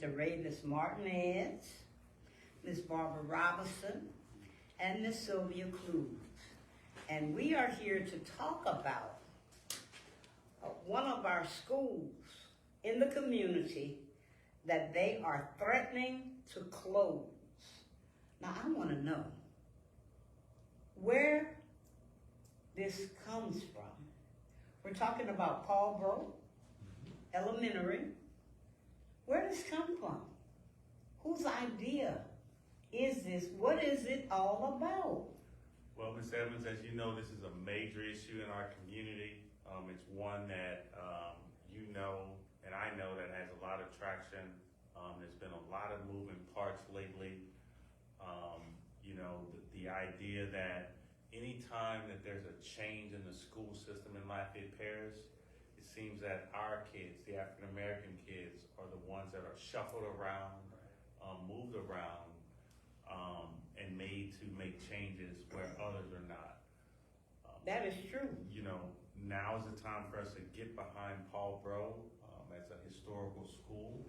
Mr. Ravis Martinez, Ms. Barbara Robinson, and Ms. Sylvia Cruz. And we are here to talk about one of our schools in the community that they are threatening to close. Now, I want to know where this comes from. We're talking about Paul Breaux Elementary. Where does this come from? Whose idea is this? What is it all about? Well, Ms. Evans, as you know, this is a major issue in our community. It's one that you know and I know that has a lot of traction. There's been a lot of moving parts lately. You know, the idea that any time that there's a change in the school system in Lafayette Parish, it seems that our kids, the African American kids, are the ones that are shuffled around, moved around, and made to make changes where others are not. That is true. You know, now is the time for us to get behind Paul Breaux as a historical school,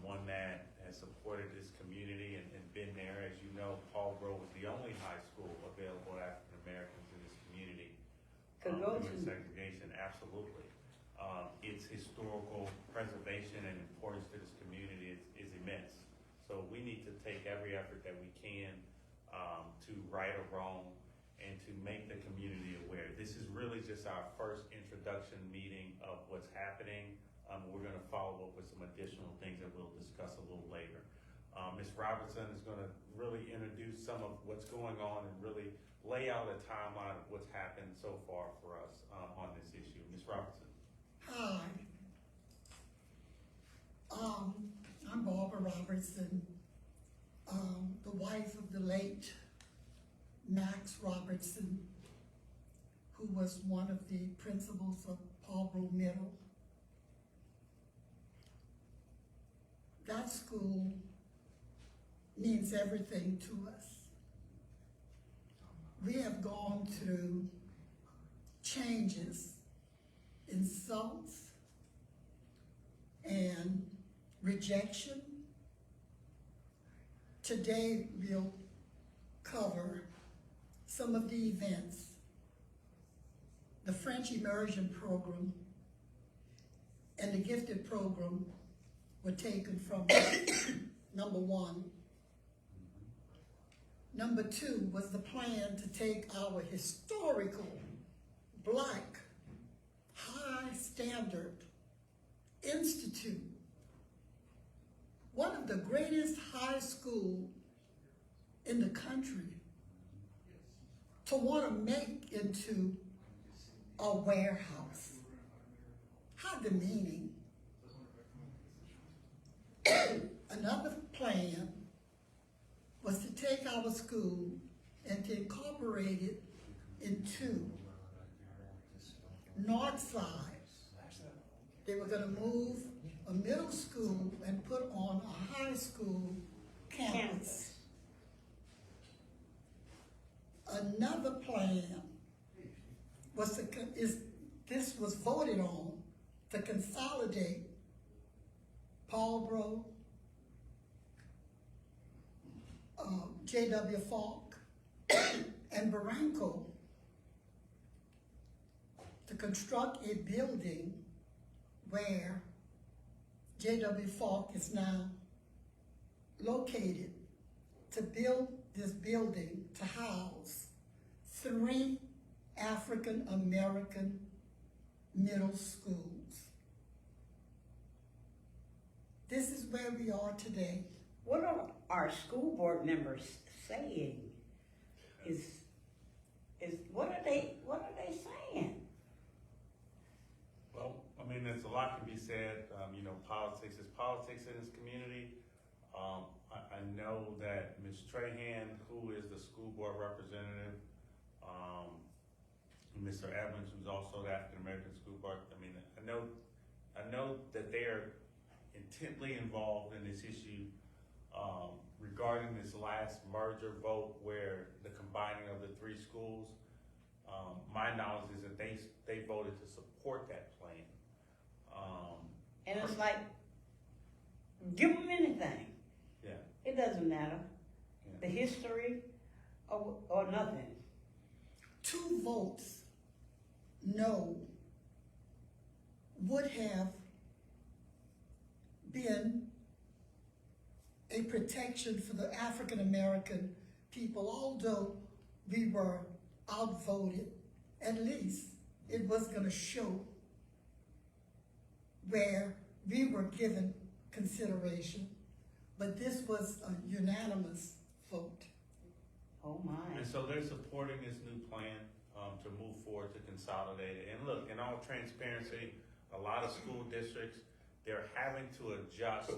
one that has supported this community and been there. As you know, Paul Breaux was the only high school available to African Americans in this community. During segregation, absolutely. Its historical preservation and importance to this community is immense. So we need to take every effort that we can to right a wrong and to make the community aware. This is really just our first introduction meeting of what's happening. We're going to follow up with some additional things that we'll discuss a little later. Ms. Robertson is going to really introduce some of what's going on and really lay out a timeline of what's happened so far for us on this issue. Ms. Robertson. Hi. I'm Barbara Robertson, the wife of the late Max Robertson, who was one of the principals of Paul Breaux Middle. That school means everything to us. We have gone through changes, insults, and rejection. Today we'll cover some of the events. The French immersion program and the gifted program were taken from number one. Number two was the plan to take our historical Black high standard institute, one of the greatest high school in the country, to want to make into a warehouse. How demeaning. Another plan was to take our school and to incorporate it into North Side. They were going to move a middle school and put on a high school campus. Another plan was this was voted on to consolidate Paul Breaux, J.W. Falk, and Barranco to construct a building where J.W. Falk is now located, to build this building to house 3 African American middle schools. This is where we are today. What are our school board members saying? What are they saying? Well, I mean, there's a lot can be said. You know, politics is politics in this community. I know that Ms. Trahan, who is the school board representative, Mr. Evans, who's also the African American school board. I mean, I know that they are intently involved in this issue regarding this last merger vote, where the combining of the 3 schools. My knowledge is that they voted to support that plan. And it's like, Give them anything. Yeah. It doesn't matter. Yeah. The history or nothing. 2 votes no would have been a protection for the African American people, although we were outvoted. At least it was going to show where we were given consideration, but this was a unanimous vote. Oh my. And so they're supporting this new plan to move forward to consolidate it. And look, in all transparency, a lot of school districts, they're having to adjust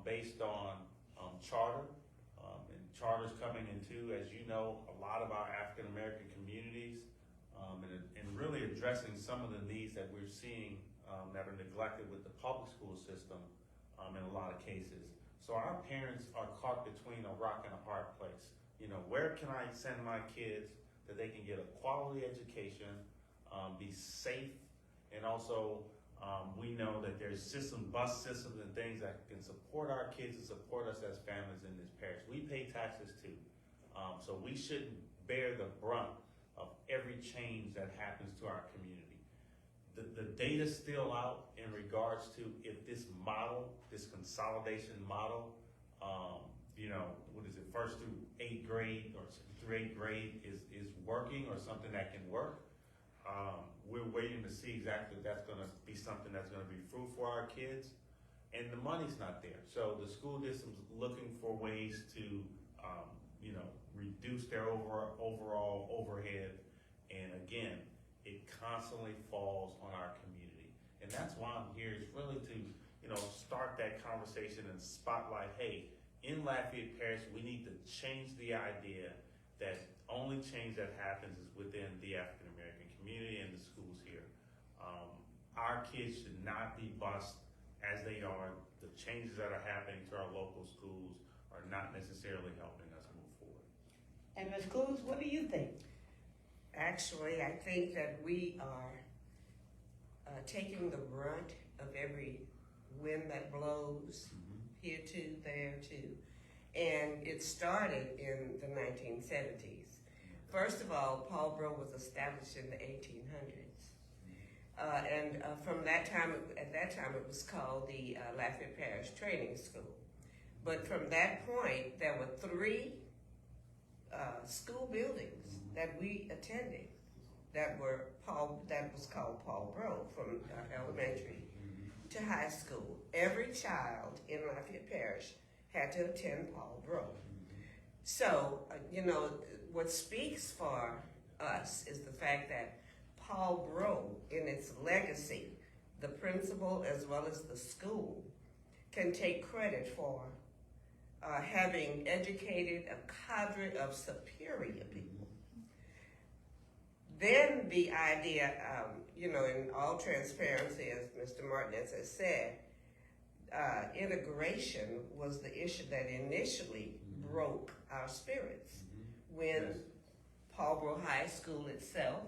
based on charter. And charter's coming into, as you know, a lot of our African American communities and really addressing some of the needs that we're seeing that are neglected with the public school system in a lot of cases. So our parents are caught between a rock and a hard place. You know, where can I send my kids that they can get a quality education, be safe, and also we know that there's bus systems and things that can support our kids and support us as families in this parish. We pay taxes too, so we shouldn't bear the brunt of every change that happens to our community. The data's still out in regards to if this model, this consolidation model, you know, what is it, 1st through 8th grade or through 8th grade is working or something that can work. We're waiting to see exactly if that's gonna be something that's gonna be fruitful for our kids, and the money's not there. So the school district's looking for ways to, you know, reduce their overall overhead, and again, it constantly falls on our community. And that's why I'm here, is really to, you know, start that conversation and spotlight, hey, in Lafayette Parish, we need to change the idea that only change that happens is within the African American community and the schools here. Our kids should not be bused as they are. The changes that are happening to our local schools are not necessarily helping us move forward. And Ms. Cruz, what do you think? Actually, I think that we are taking the brunt of every wind that blows, here too, there too. And it started in the 1970s. First of all, Paul Breaux was established in the 1800s. From that time, at that time it was called the Lafayette Parish Training School. But from that point, there were 3 school buildings that we attended that was called Paul Breaux, from elementary to high school. Every child in Lafayette Parish had to attend Paul Breaux. So, you know, what speaks for us is the fact that Paul Breaux, in its legacy, the principal as well as the school, can take credit for having educated a cadre of superior people. Then the idea, you know, in all transparency, as Mr. Martinez has said, integration was the issue that initially broke our spirits when Paul Breaux High School itself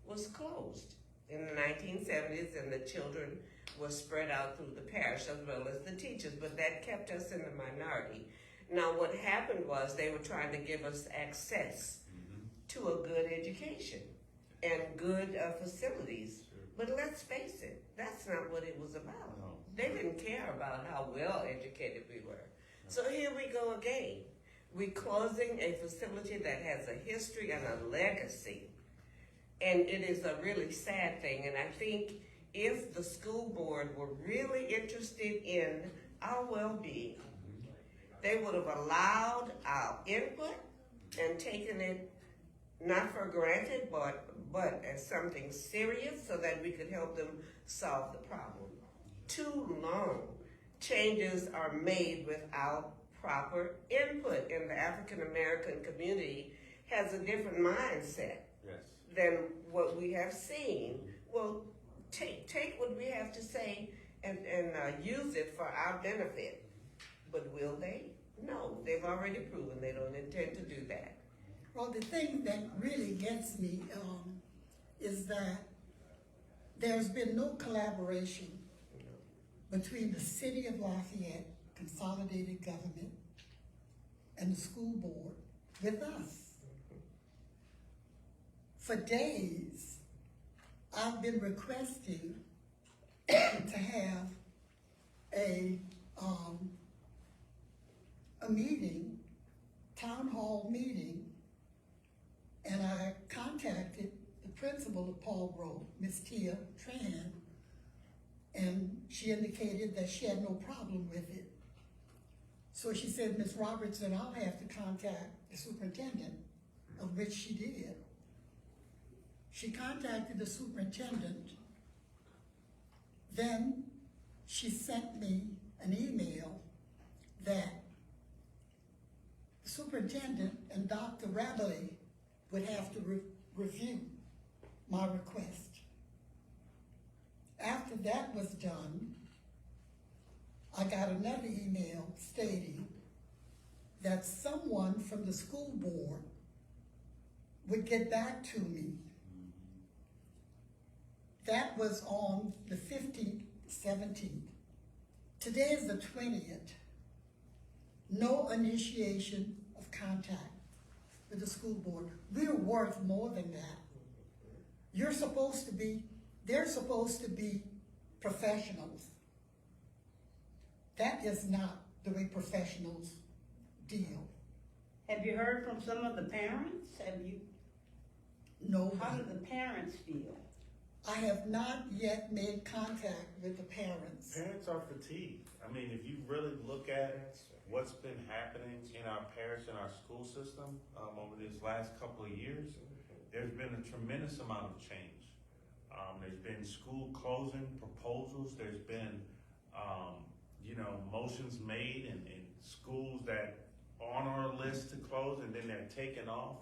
was closed in the 1970s, and the children were spread out through the parish as well as the teachers, but that kept us in the minority. Now what happened was they were trying to give us access to a good education and good facilities. But let's face it, that's not what it was about. No. They didn't care about how well educated we were. So here we go again. We're closing a facility that has a history and a legacy. And it is a really sad thing. And I think if the school board were really interested in our well-being, they would have allowed our input and taken it not for granted, but as something serious so that we could help them solve the problem. Too long, changes are made without proper input, and the African American community has a different mindset than what we have seen. Well, take what we have to say and use it for our benefit. But will they? No, they've already proven they don't intend to do that. Well, the thing that really gets me is that there's been no collaboration between the city of Lafayette consolidated government and the school board with us. For days, I've been requesting to have a meeting, town hall meeting, and I contacted the principal of Paul Breaux, Miss Tia Tran, and she indicated that she had no problem with it. So she said, Ms. Robertson, I'll have to contact the superintendent, of which she did. She contacted the superintendent. Then she sent me an email that the superintendent and Dr. Rabelais would have to review my request. After that was done, I got another email stating that someone from the school board would get back to me. That was on the 15th, 17th. Today is the 20th. No initiation of contact with the school board. We're worth more than that. They're supposed to be professionals. That is not the way professionals deal. Have you heard from some of the parents? No. How do the parents feel? I have not yet made contact with the parents. Parents are fatigued. I mean, if you really look at what's been happening in our parish and our school system over these last couple of years, there's been a tremendous amount of change. There's been school closing proposals. There's been, motions made in schools that are on our list to close and then they're taken off.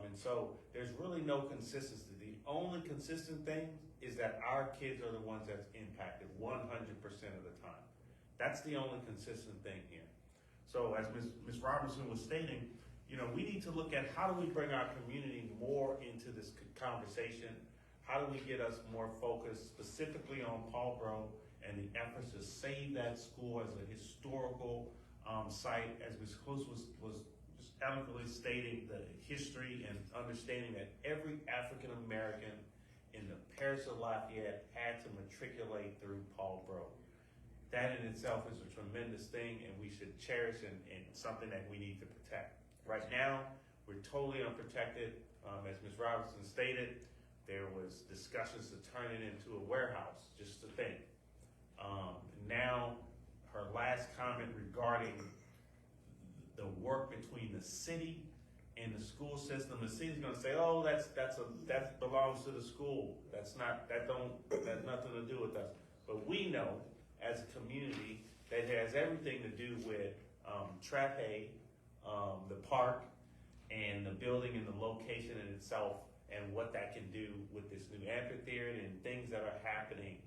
And so there's really no consistency. The only consistent thing is that our kids are the ones that's impacted 100% of the time. That's the only consistent thing here. So as Ms. Robertson was stating, we need to look at how do we bring our community more into this conversation. How do we get us more focused specifically on Paul Breaux and the efforts to save that school as a historical site, as Ms. Cluse was just eloquently stating the history and understanding that every African American in the parish of Lafayette had to matriculate through Paul Breaux. That in itself is a tremendous thing, and we should cherish and something that we need to protect. Right now, we're totally unprotected. As Ms. Robertson stated, there was discussions to turn it into a warehouse, just to think. Now, her last comment regarding the work between the city and the school system, the city's gonna say, oh, that belongs to the school. That has nothing to do with us. But we know, as a community, that has everything to do with Trape, the park, and the building and the location in itself, and what that can do with this new amphitheater and things that are happening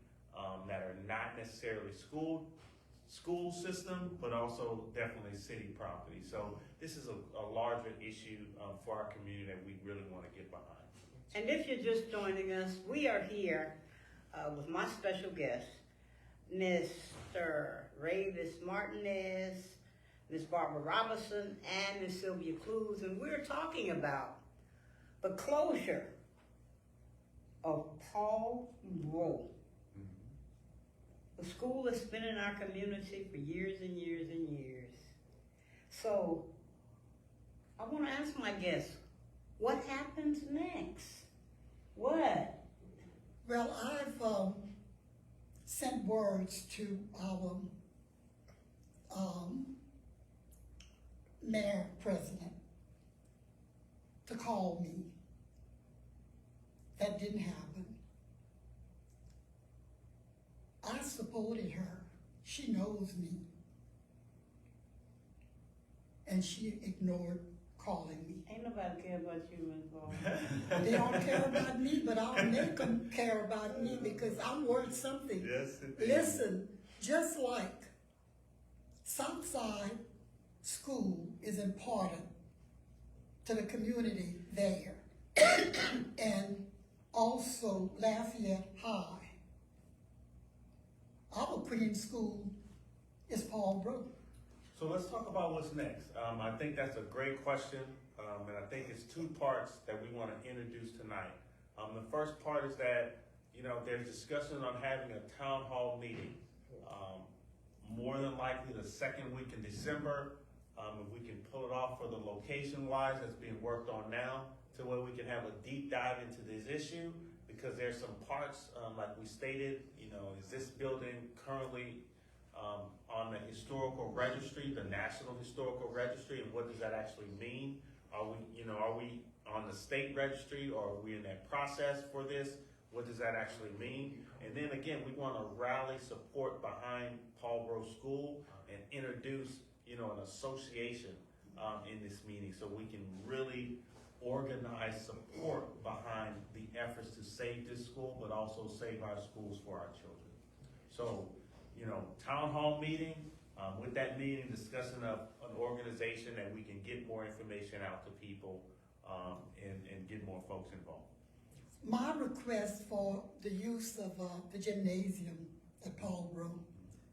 that are not necessarily school system, but also definitely city property. So this is a larger issue for our community that we really want to get behind. And if you're just joining us, we are here with my special guest, Mr. Ravis Martinez, Ms. Barbara Robinson, and Ms. Sylvia Clues, and we're talking about the closure of Paul Breaux. The school has been in our community for years and years and years. So I want to ask my guests, what happens next? What? Well, I've sent words to our mayor president to call me. That didn't happen. I supported her. She knows me. And she ignored calling me. Ain't nobody care about you, Ms. Barbara. They don't care about me, but I'll make them care about me because I'm worth something. Yes, indeed. Listen, just like Southside School is important to the community there, and also Lafayette High, our Queen School is Paul Breaux. So let's talk about what's next. I think that's a great question, and I think it's two parts that we want to introduce tonight. The first part is that, there's discussion on having a town hall meeting. More than likely the second week in December, if we can pull it off for the location-wise that's being worked on now, to where we can have a deep dive into this issue, because there's some parts, like we stated, is this building currently on the historical registry, the National Historical Registry, and what does that actually mean? Are we on the state registry, or are we in that process for this? What does that actually mean? And then again, we want to rally support behind Paul Breaux School and introduce, an association in this meeting, so we can really organize support behind the efforts to save this school, but also save our schools for our children. So, town hall meeting, with that meeting, discussing an organization that we can get more information out to people, and get more folks involved. My request for the use of the gymnasium at Paul Breaux,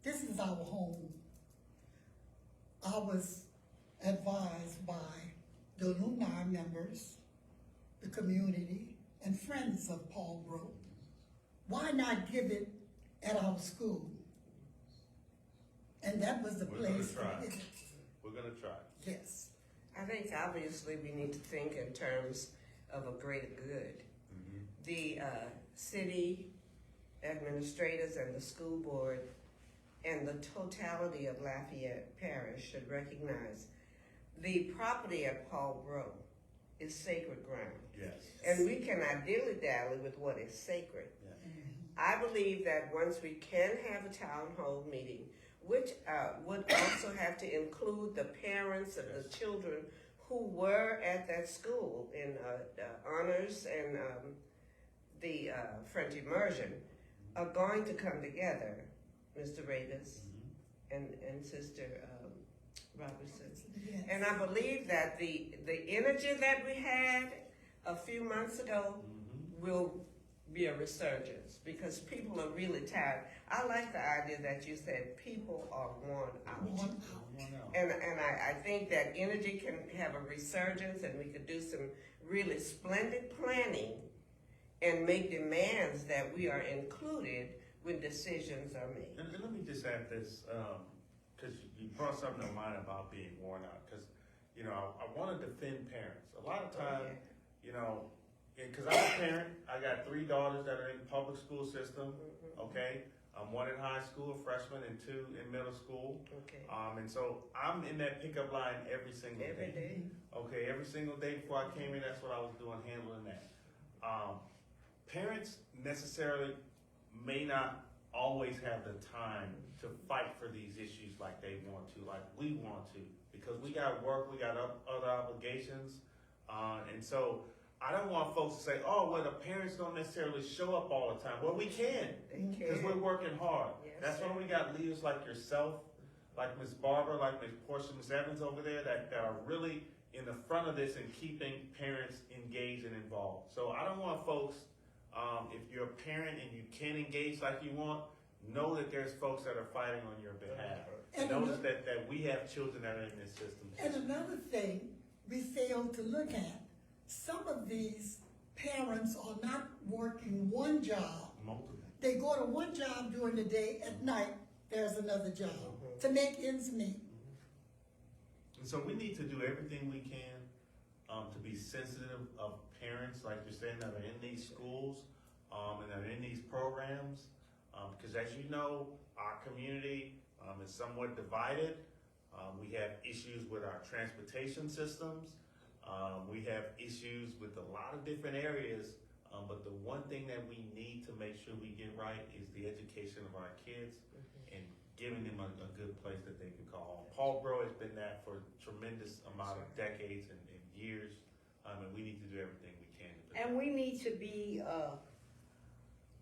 this is our home. I was advised by the alumni members, the community, and friends of Paul Breaux, why not give it at our school? And that was the place for it. We're gonna try. Yes. I think obviously we need to think in terms of a greater good. The city administrators and the school board and the totality of Lafayette Parish should recognize the property at Paul Breaux is sacred ground. Yes. And we cannot dilly-dally with what is sacred. I believe that once we can have a town hall meeting, which would also have to include the parents of the children who were at that school in honors and the French immersion, are going to come together, Mr. Ravis and Sister Robertson. Yes. And I believe that the energy that we had a few months ago will be a resurgence, because people are really tired. I like the idea that you said people are worn out. And I think that energy can have a resurgence, and we could do some really splendid planning and make demands that we are included when decisions are made. And let me just add this, because you brought something to mind about being worn out. Because, I want to defend parents. A lot of times, because I'm a parent, I got 3 daughters that are in public school system, okay? One in high school, a freshman, and 2 in middle school. Okay. And so I'm in that pickup line every single Every day. Okay, every single day before I came in, that's what I was doing, handling that. Parents necessarily may not always have the time to fight for these issues like they want to, like we want to, because we got work, we got other obligations, and so I don't want folks to say, oh, well, the parents don't necessarily show up all the time. Well, we can, because we're working hard. Yes, That's why we got leaders like yourself, like Ms. Barbara, like Ms. Portia, Ms. Evans over there, that are really in the front of this and keeping parents engaged and involved. So I don't want folks, if you're a parent and you can't engage like you want, know that there's folks that are fighting on your behalf. And Notice that we have children that are in this system. And another thing we fail to look at, some of these parents are not working one job. Multiple. They go to one job during the day, at night, there's another job to make ends meet. And so we need to do everything we can to be sensitive of parents, like you're saying, that are in these schools and that are in these programs. Because as you know, our community is somewhat divided. We have issues with our transportation systems. We have issues with a lot of different areas, but the one thing that we need to make sure we get right is the education of our kids and giving them a good place that they can call home. Paul Breaux has been that for a tremendous amount of decades and years, and we need to do everything we can. And we need to be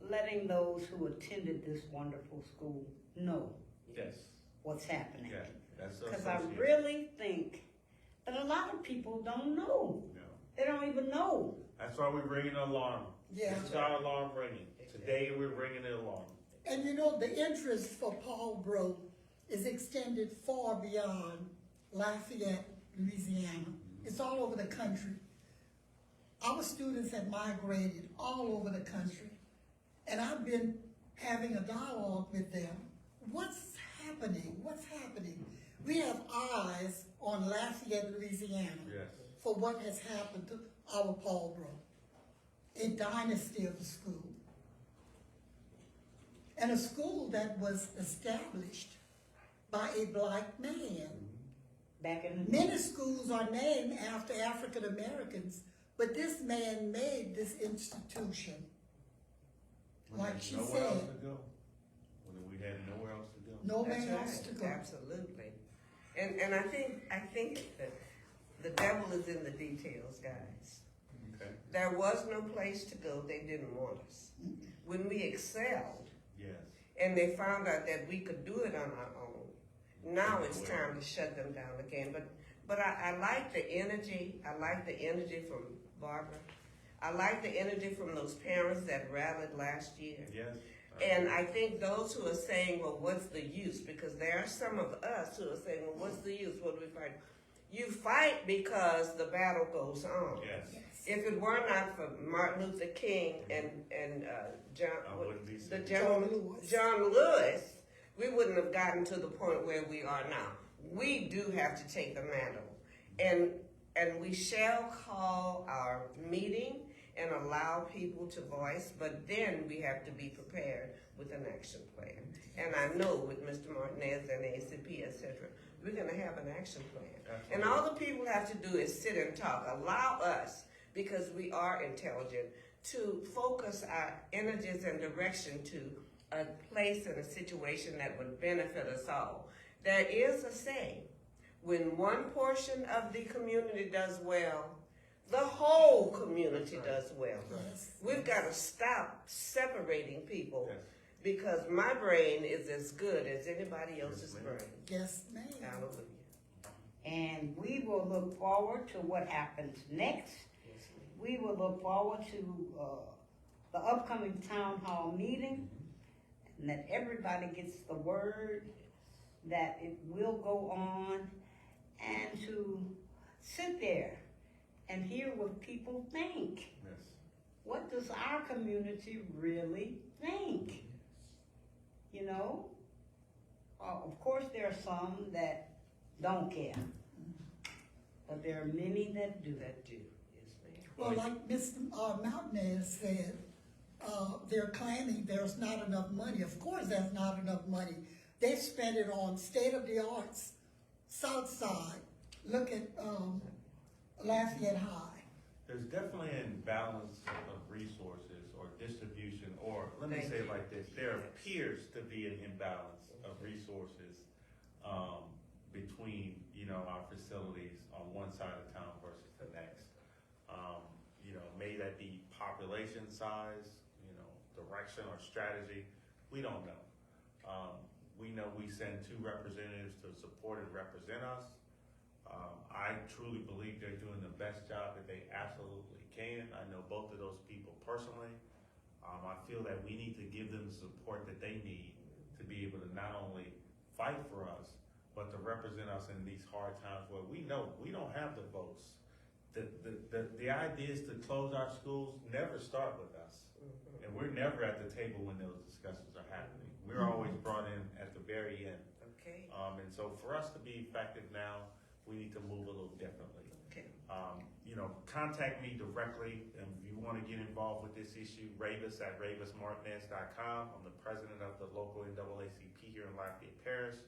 letting those who attended this wonderful school know Yes. what's happening. Yeah, that's Because I associated. really think that a lot of people don't know. No. They don't even know. That's why we're ringing the alarm. Yeah. This is our alarm ringing. Today we're ringing the alarm. And the interest for Paul Breaux is extended far beyond Lafayette, Louisiana. It's all over the country. Our students have migrated all over the country, and I've been having a dialogue with them. What's happening? What's happening? We have eyes on Lafayette, Louisiana, Yes. for what has happened to our Paul Breaux, a dynasty of a school. And a school that was established by a black man. Back in the Many schools are named after African Americans, but this man made this institution. When Like there's she nowhere else said. to go. When we had nowhere else to go. Nowhere That's else to right. go. Absolutely. And I think that the devil is in the details, guys. Okay. There was no place to go. They didn't want us. When we excelled, Yes. and they found out that we could do it on our own, now it's time to shut them down again. But I like the energy. I like the energy from Barbara. I like the energy from those parents that rallied last year. Yes. And I think those who are saying, well, what's the use? Because there are some of us who are saying, well, what's the use? What do we fight? You fight because the battle goes on. Yes. If it were not for Martin Luther King and John, I wouldn't be the sitting gentleman, John Lewis. John Lewis, we wouldn't have gotten to the point where we are now. We do have to take the mantle, and we shall call our meeting and allow people to voice, but then we have to be prepared with an action plan. And I know with Mr. Martinez and ACP, et cetera, we're gonna have an action plan. Absolutely. And all the people have to do is sit and talk. Allow us, because we are intelligent, to focus our energies and direction to a place and a situation that would benefit us all. There is a saying, when one portion of the community does well, the whole community does well. Yes. We've got to stop separating people, Yes. because my brain is as good as anybody else's ma'am. brain. Yes, ma'am. Hallelujah. And we will look forward to what happens next. Yes, ma'am. We will look forward to the upcoming town hall meeting, and that everybody gets the word that it will go on, and to sit there and hear what people think. Yes. What does our community really think? You know? Of course, there are some that don't care, but there are many that do. That do. Yes, ma'am. Well, like Mr. Mountainez said, they're claiming there's not enough money. Of course there's not enough money. They spent it on state-of-the-arts, South Side. Look at Lafayette High. There's definitely an imbalance of resources or distribution, or let me Thank say it you. like this, there appears to be an imbalance of resources between, our facilities on one side of town versus the next. May that be population size, direction or strategy, we don't know. We know we send 2 representatives to support and represent us. I truly believe they're doing the best job that they absolutely can. I know both of those people personally. I feel that we need to give them the support that they need to be able to not only fight for us, but to represent us in these hard times where we know we don't have the votes. The idea is to close our schools never start with us. And we're never at the table when those discussions are happening. We're always brought in at the very end. Okay. And so for us to be effective now, we need to move a little differently. Okay. Contact me directly if you want to get involved with this issue. Ravis at ravismartinez.com. I'm the president of the local NAACP here in Lafayette Parish.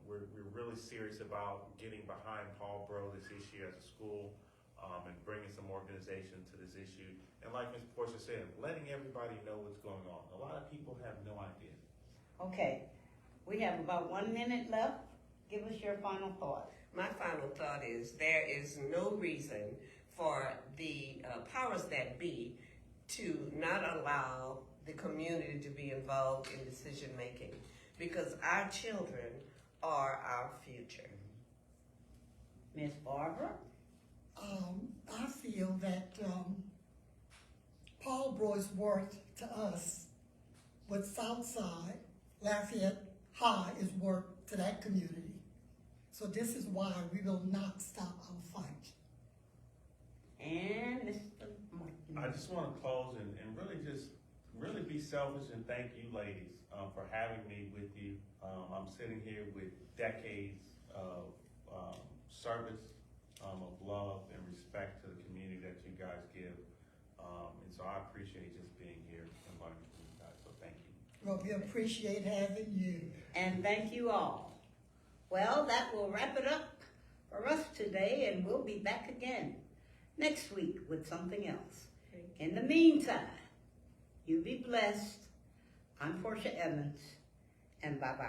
We're really serious about getting behind Paul Breaux, this issue as a school, and bringing some organization to this issue. And like Ms. Portia said, letting everybody know what's going on. A lot of people have no idea. Okay, we have about 1 minute left. Give us your final thought. My final thought is there is no reason for the powers that be to not allow the community to be involved in decision making, because our children are our future. Miss Barbara? I feel that Paul Breaux is worth to us what Southside Lafayette High is worth to that community. So this is why we will not stop our fight. And Mr. Martin. I just want to close and really be selfish and thank you ladies for having me with you. I'm sitting here with decades of service, of love and respect to the community that you guys give. And so I appreciate just being here and learning from you guys, so thank you. Well, we appreciate having you. And thank you all. Well, that will wrap it up for us today, and we'll be back again next week with something else. In the meantime, you be blessed. I'm Portia Evans, and bye-bye.